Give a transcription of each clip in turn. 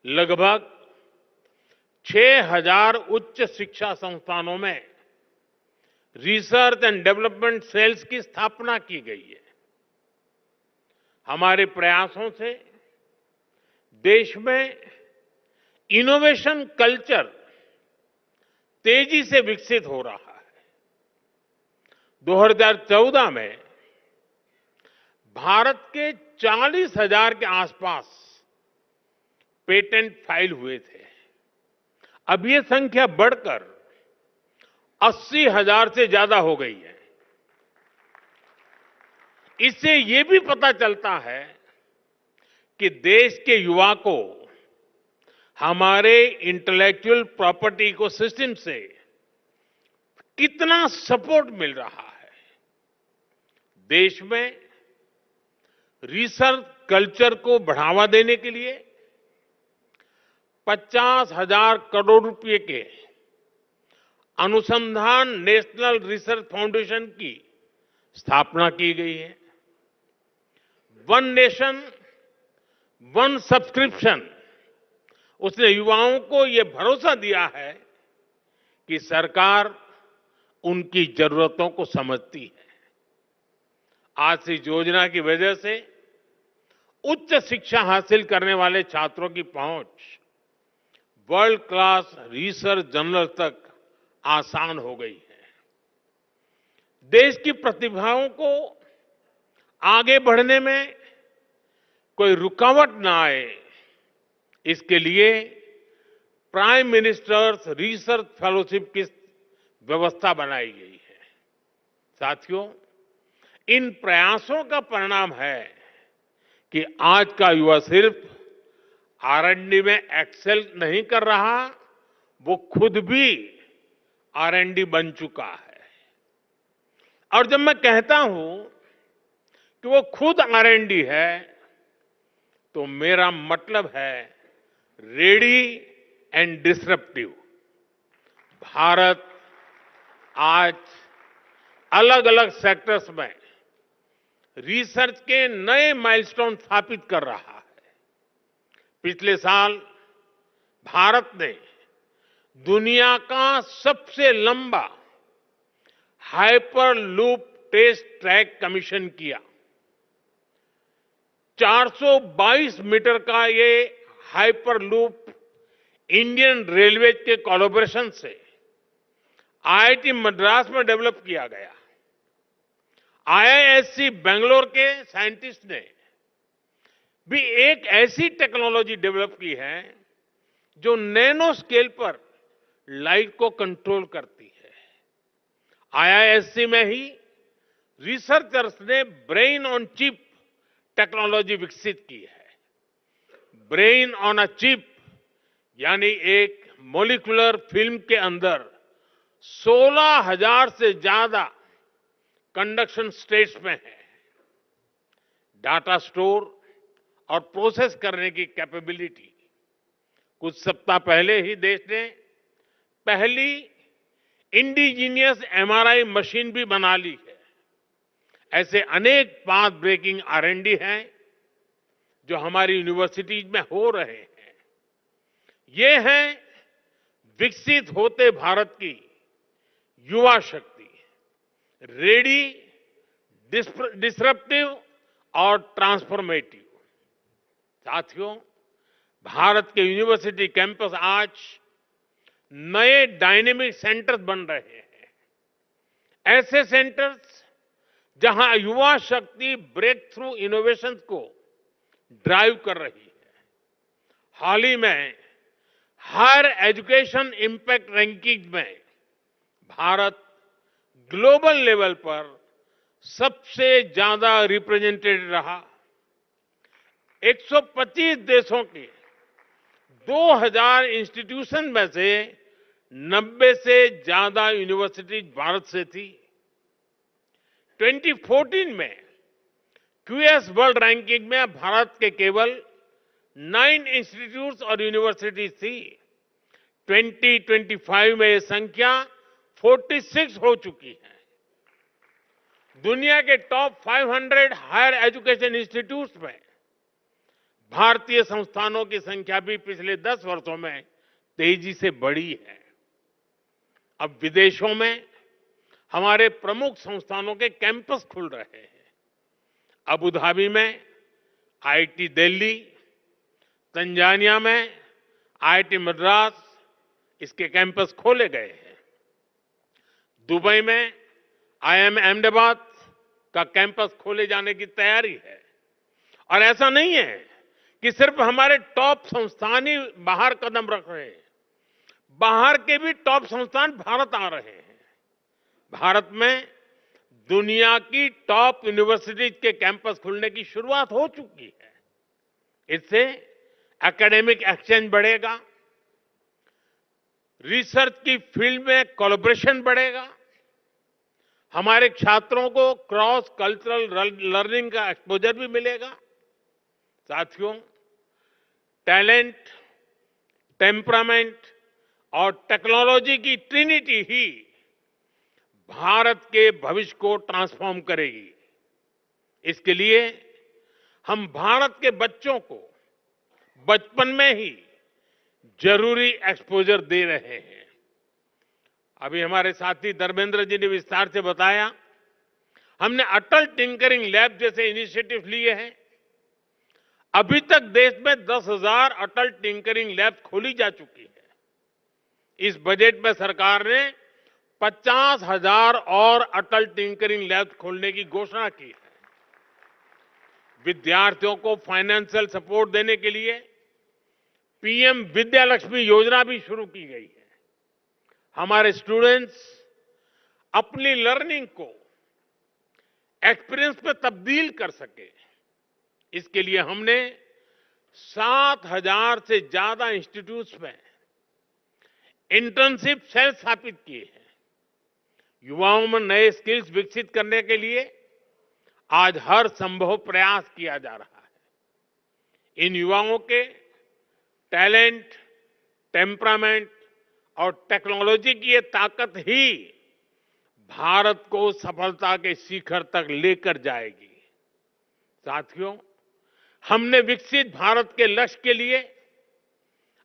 लगभग 6,000 उच्च शिक्षा संस्थानों में रिसर्च एंड डेवलपमेंट सेल्स की स्थापना की गई है। हमारे प्रयासों से देश में इनोवेशन कल्चर तेजी से विकसित हो रहा है। 2014 में भारत के 40,000 के आसपास पेटेंट फाइल हुए थे। अब ये संख्या बढ़कर 80,000 से ज्यादा हो गई है। इससे ये भी पता चलता है कि देश के युवा को हमारे इंटेलेक्चुअल प्रॉपर्टी इकोसिस्टम से कितना सपोर्ट मिल रहा है। देश में रिसर्च कल्चर को बढ़ावा देने के लिए 50,000 करोड़ रुपए के अनुसंधान नेशनल रिसर्च फाउंडेशन की स्थापना की गई है। वन नेशन वन सब्सक्रिप्शन उसने युवाओं को यह भरोसा दिया है कि सरकार उनकी जरूरतों को समझती है। आज से इस योजना की वजह से उच्च शिक्षा हासिल करने वाले छात्रों की पहुंच वर्ल्ड क्लास रिसर्च जर्नल तक आसान हो गई है। देश की प्रतिभाओं को आगे बढ़ने में कोई रुकावट ना आए, इसके लिए प्राइम मिनिस्टर्स रिसर्च फेलोशिप की व्यवस्था बनाई गई है। साथियों, इन प्रयासों का परिणाम है कि आज का युवा सिर्फ R&D में एक्सेल नहीं कर रहा, वो खुद भी R&D बन चुका है। और जब मैं कहता हूं कि वो खुद R&D है, तो मेरा मतलब है रेडी एंड डिसरप्टिव। भारत आज अलग अलग सेक्टर्स में रिसर्च के नए माइलस्टोन स्थापित कर रहा है। पिछले साल भारत ने दुनिया का सबसे लंबा हाइपरलूप टेस्ट ट्रैक कमीशन किया। 422 मीटर का ये हाइपरलूप इंडियन रेलवे के कोलैबोरेशन से IIT मद्रास में डेवलप किया गया। IISc बेंगलोर के साइंटिस्ट ने भी एक ऐसी टेक्नोलॉजी डेवलप की है जो नैनो स्केल पर लाइट को कंट्रोल करती है। IISc में ही रिसर्चर्स ने ब्रेन ऑन चिप टेक्नोलॉजी विकसित की है। ब्रेन ऑन अ चिप यानी एक मॉलिक्यूलर फिल्म के अंदर 16,000 से ज्यादा कंडक्शन स्टेट्स में है। डाटा स्टोर और प्रोसेस करने की कैपेबिलिटी। कुछ सप्ताह पहले ही देश ने पहली इंडिजीनियस MRI मशीन भी बना ली है। ऐसे अनेक पाथ ब्रेकिंग R&D हैं जो हमारी यूनिवर्सिटीज में हो रहे हैं। ये है विकसित होते भारत की युवा शक्ति, रेडी, डिसरप्टिव और ट्रांसफॉर्मेटिव। साथियों, भारत के यूनिवर्सिटी कैंपस आज नए डायनेमिक सेंटर्स बन रहे हैं। ऐसे सेंटर्स जहां युवा शक्ति ब्रेक थ्रू इनोवेशन को ड्राइव कर रही है। हाल ही में हायर एजुकेशन इंपैक्ट रैंकिंग में भारत ग्लोबल लेवल पर सबसे ज्यादा रिप्रेजेंटेड रहा। 125 देशों के 2000 इंस्टीट्यूशन में से 90 से ज्यादा यूनिवर्सिटीज भारत से थी। 2014 में QS वर्ल्ड रैंकिंग में भारत के केवल 9 इंस्टीट्यूट्स और यूनिवर्सिटीज थी। 2025 में यह संख्या 46 हो चुकी है। दुनिया के टॉप 500 हायर एजुकेशन इंस्टीट्यूट्स में भारतीय संस्थानों की संख्या भी पिछले 10 वर्षों में तेजी से बढ़ी है। अब विदेशों में हमारे प्रमुख संस्थानों के कैंपस खुल रहे हैं। अबू धाबी में आईआईटी दिल्ली, तंजानिया में आईआईटी मद्रास, इसके कैंपस खोले गए हैं। दुबई में आईआईएम अहमदाबाद का कैंपस खोले जाने की तैयारी है। और ऐसा नहीं है कि सिर्फ हमारे टॉप संस्थान ही बाहर कदम रख रहे हैं, बाहर के भी टॉप संस्थान भारत आ रहे हैं। भारत में दुनिया की टॉप यूनिवर्सिटीज के कैंपस खुलने की शुरुआत हो चुकी है। इससे एकेडमिक एक्सचेंज बढ़ेगा, रिसर्च की फील्ड में कोलैबोरेशन बढ़ेगा, हमारे छात्रों को क्रॉस कल्चरल लर्निंग का एक्सपोजर भी मिलेगा। साथियों, टैलेंट, टेम्परामेंट और टेक्नोलॉजी की ट्रिनिटी ही भारत के भविष्य को ट्रांसफॉर्म करेगी। इसके लिए हम भारत के बच्चों को बचपन में ही जरूरी एक्सपोजर दे रहे हैं। अभी हमारे साथी धर्मेंद्र जी ने विस्तार से बताया, हमने अटल टिंकरिंग लैब जैसे इनिशिएटिव लिए हैं। अभी तक देश में 10,000 अटल टिंकरिंग लैब खोली जा चुकी है। इस बजट में सरकार ने 50,000 और अटल टिंकरिंग लैब खोलने की घोषणा की है। विद्यार्थियों को फाइनेंशियल सपोर्ट देने के लिए पीएम विद्यालक्ष्मी योजना भी शुरू की गई है। हमारे स्टूडेंट्स अपनी लर्निंग को एक्सपीरियंस में तब्दील कर सके, इसके लिए हमने 7,000 से ज्यादा इंस्टीट्यूट्स में इंटर्नशिप सेल स्थापित किए हैं। युवाओं में नए स्किल्स विकसित करने के लिए आज हर संभव प्रयास किया जा रहा है। इन युवाओं के टैलेंट, टेम्परामेंट और टेक्नोलॉजी की ये ताकत ही भारत को सफलता के शिखर तक लेकर जाएगी। साथियों, हमने विकसित भारत के लक्ष्य के लिए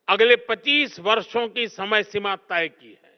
अगले 25 वर्षों की समय सीमा तय की है।